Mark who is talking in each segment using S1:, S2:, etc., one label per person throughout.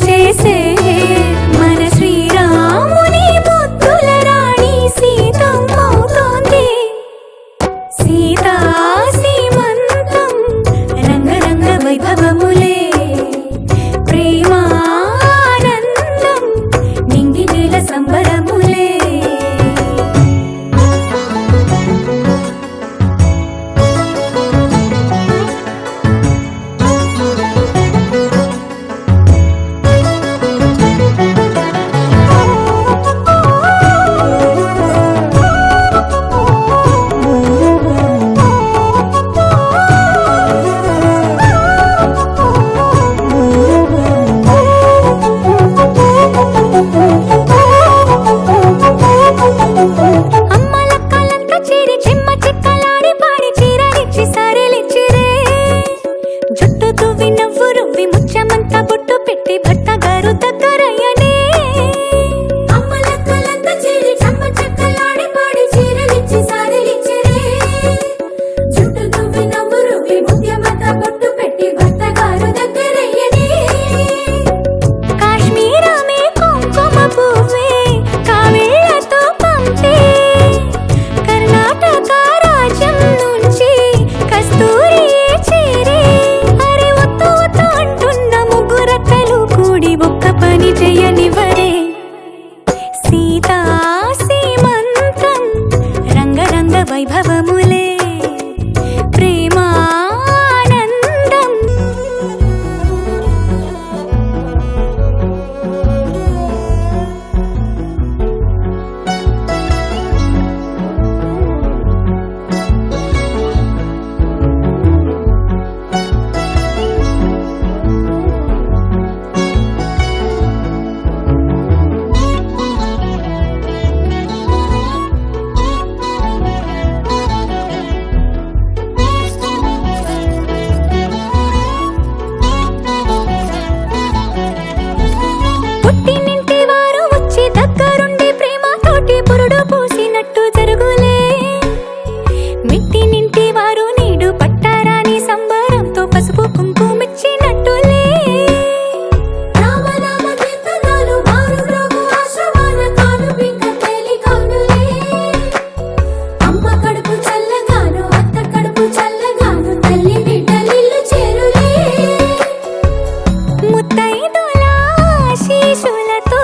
S1: చేసే మన శ్రీరాముని ముద్దుల రాణి సీతమ్మవుతోంది. సీతా సీమంతం రంగరంగ వైభవములే ప్రేమానందం నింగి నేల సంబరములే. వైభవములే ప్రేమానందం. పుట్టినింటి వారు వచ్చి దగ్గరుండి ప్రేమతోటి పురుడు పూసినట్టు జరుగులే. మిట్టినింటి వారు నీడు పట్టారాని సంబరంతో పసుపు కుంకుమిచ్చినట్టులే. అమ్మ కడుపు చల్లగాను అత్త కడుపు చల్లగాను తల్లి బిడ్డలిల్లు చేరులే. ముత్తైదుల ఆశీస్సులతో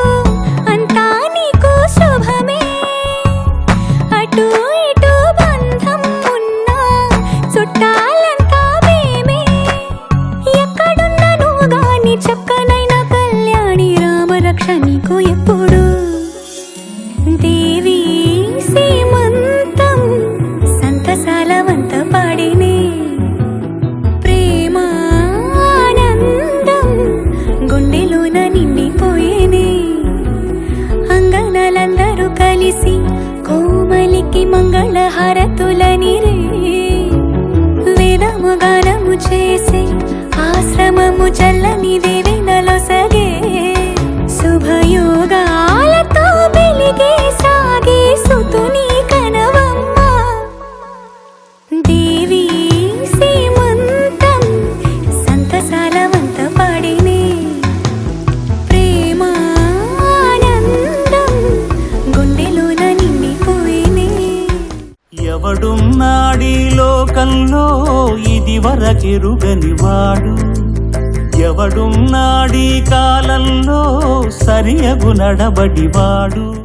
S1: అంతా నీకు శుభమే. అటు ఇటు బంధం ఉన్నా చుట్టాలంతా మేమే. ఎక్కడున్నా నువ్వు గాని చక్కనైన కళ్యాణి రామరక్ష నీకు ఎప్పుడు. దేవి సీమంతం సంతసాల వంత పాడినే ప్రేమానందం గుండెలోన నిండిపోయేనే. అంగనలందరూ కలిసి కోమలికి మంగళ హారతులనిరే. వేదము గానము చేసే ఆశ్రమము చల్లని దేవెనలో సగే. శుభయోగాలతో వెలిగే సాగే సుతుని కనవమ్మ. దేవి సీమంతం సంతసాల వంత పాడినే ప్రేమానందం గుండెలోన నిండిపోయినే.
S2: ఎవడున్నాడీ లోకంలో ఇది వరకెరుగనివాడు. ఎవడున్నాడీ కాలంలో సరియగు నడబడివాడు.